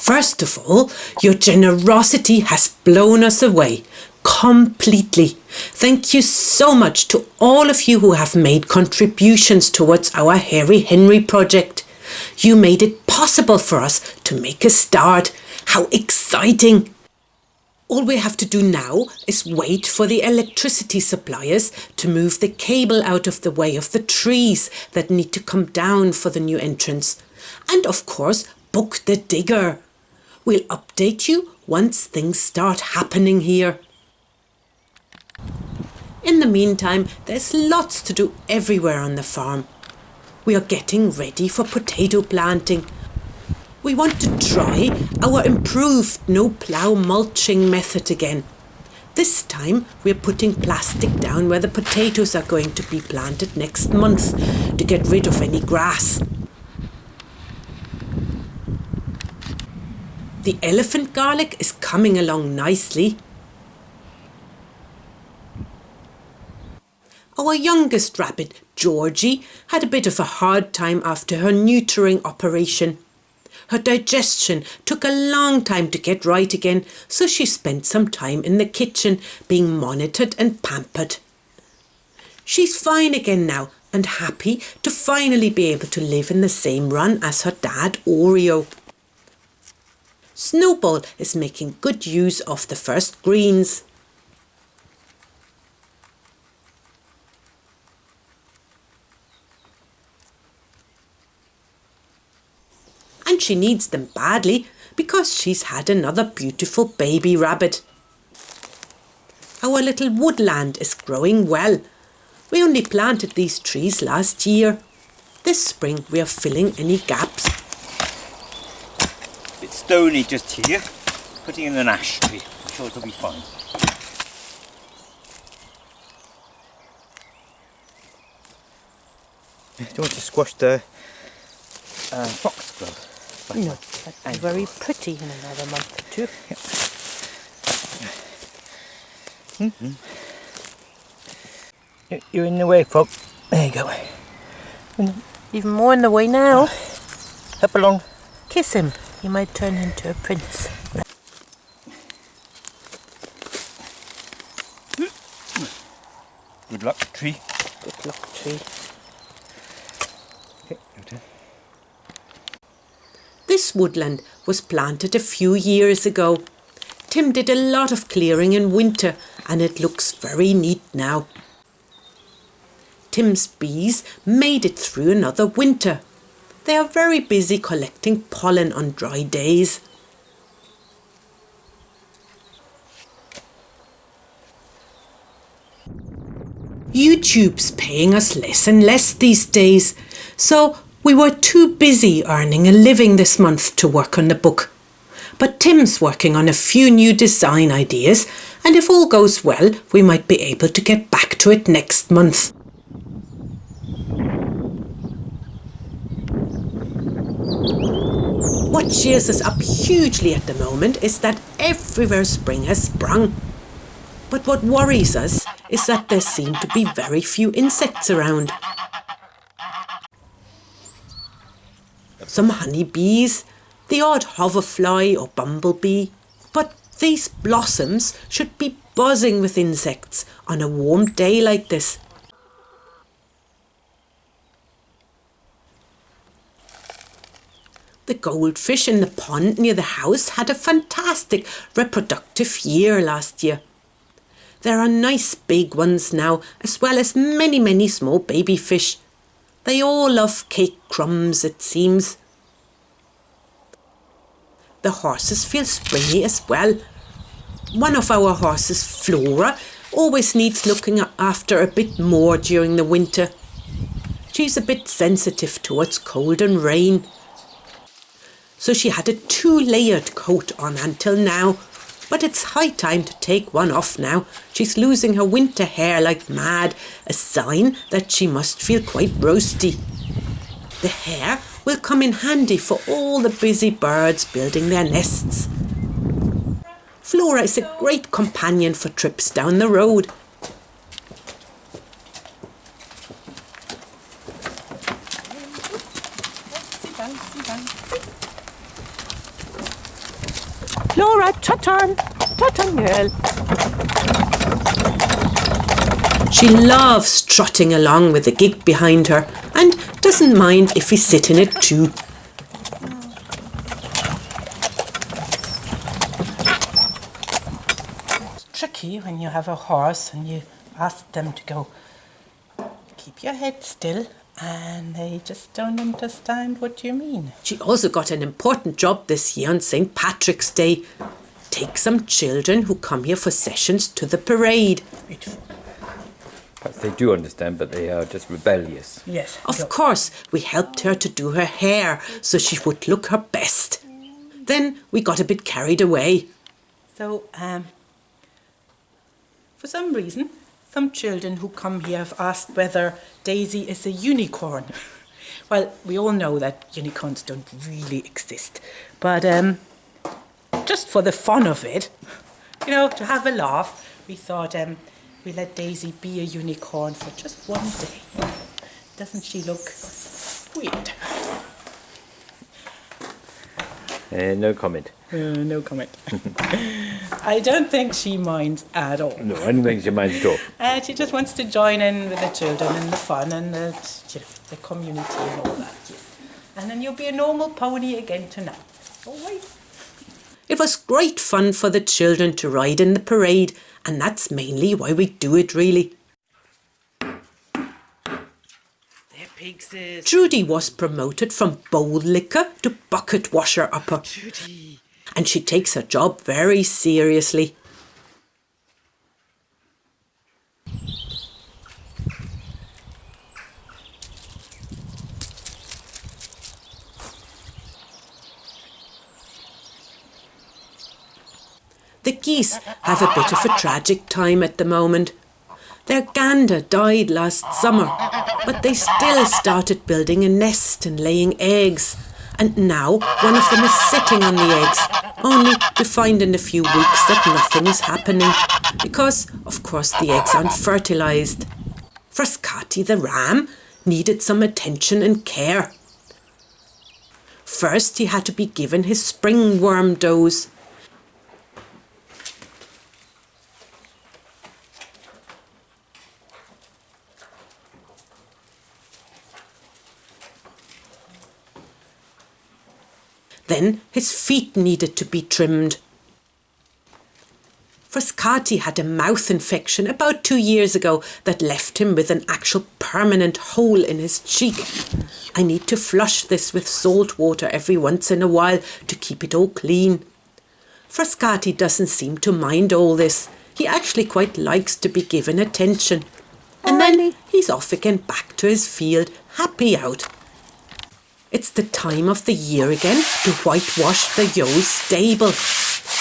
First of all, your generosity has blown us away completely. Thank you so much to all of you who have made contributions towards our Hairy Henry project. You made it possible for us to make a start. How exciting! All we have to do now is wait for the electricity suppliers to move the cable out of the way of the trees that need to come down for the new entrance. And of course, book the digger. We'll update you once things start happening here. In the meantime, there's lots to do everywhere on the farm. We are getting ready for potato planting. We want to try our improved no-plough mulching method again. This time we're putting plastic down where the potatoes are going to be planted next month to get rid of any grass. The elephant garlic is coming along nicely. Our youngest rabbit, Georgie, had a bit of a hard time after her neutering operation. Her digestion took a long time to get right again, so she spent some time in the kitchen being monitored and pampered. She's fine again now and happy to finally be able to live in the same run as her dad, Oreo. Snowball is making good use of the first greens. And she needs them badly because she's had another beautiful baby rabbit. Our little woodland is growing well. We only planted these trees last year. This spring we are filling any gaps. A bit stony just here, putting in an ash tree. I'm sure it'll be fine. Do you want to squash the foxglove? No, that'll be very pretty in another month or two. Yep. You're in the way, Frog. There you go. Even more in the way now. Up along. Kiss him. He might turn into a prince. Good luck, tree. Good luck, tree. Okay, your turn. This woodland was planted a few years ago. Tim did a lot of clearing in winter and it looks very neat now. Tim's bees made it through another winter. They are very busy collecting pollen on dry days. YouTube's paying us less and less these days, so we were too busy earning a living this month to work on the book. But Tim's working on a few new design ideas, and if all goes well, we might be able to get back to it next month. What cheers us up hugely at the moment is that everywhere spring has sprung. But what worries us is that there seem to be very few insects around. Some honeybees, the odd hoverfly or bumblebee, but these blossoms should be buzzing with insects on a warm day like this. The goldfish in the pond near the house had a fantastic reproductive year last year. There are nice big ones now, as well as many small baby fish. They all love cake crumbs, it seems. The horses feel springy as well. One of our horses, Flora, always needs looking after a bit more during the winter. She's a bit sensitive towards cold and rain. So she had a 2-layered coat on until now, but it's high time to take one off now. She's losing her winter hair like mad, a sign that she must feel quite roasty. The hair will come in handy for all the busy birds building their nests. Flora is a great companion for trips down the road. Flora, tutton girl. She loves trotting along with the gig behind her and doesn't mind if we sit in it too. It's tricky when you have a horse and you ask them to go, keep your head still, and they just don't understand what you mean. She also got an important job this year on St. Patrick's Day. Take some children who come here for sessions to the parade. Beautiful. Perhaps they do understand, but they are just rebellious. Yes. Of course, we helped her to do her hair so she would look her best. Then we got a bit carried away. So, for some reason, some children who come here have asked whether Daisy is a unicorn. Well, we all know that unicorns don't really exist. But just for the fun of it, to have a laugh, we thought we let Daisy be a unicorn for just one day. Doesn't she look weird? No comment. No comment. I don't think she minds at all. No, I don't think she minds at all. She just wants to join in with the children and the fun and the community and all that. Yeah. And then you'll be a normal pony again tonight. All right. It was great fun for the children to ride in the parade, and that's mainly why we do it, really. Trudy was promoted from bowl licker to bucket washer upper. Judy. And she takes her job very seriously. The geese have a bit of a tragic time at the moment. Their gander died last summer, but they still started building a nest and laying eggs. And now one of them is sitting on the eggs, only to find in a few weeks that nothing is happening, because, of course, the eggs aren't fertilised. Frascati the ram needed some attention and care. First, he had to be given his springworm dose. Then his feet needed to be trimmed. Frascati had a mouth infection about 2 years ago that left him with an actual permanent hole in his cheek. I need to flush this with salt water every once in a while to keep it all clean. Frascati doesn't seem to mind all this. He actually quite likes to be given attention. And then he's off again back to his field, happy out. It's the time of the year again to whitewash the Yo's stable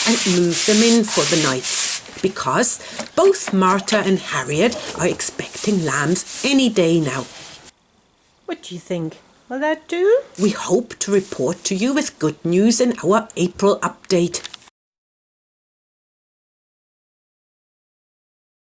and move them in for the nights, because both Martha and Harriet are expecting lambs any day now. What do you think? Will that do? We hope to report to you with good news in our April update.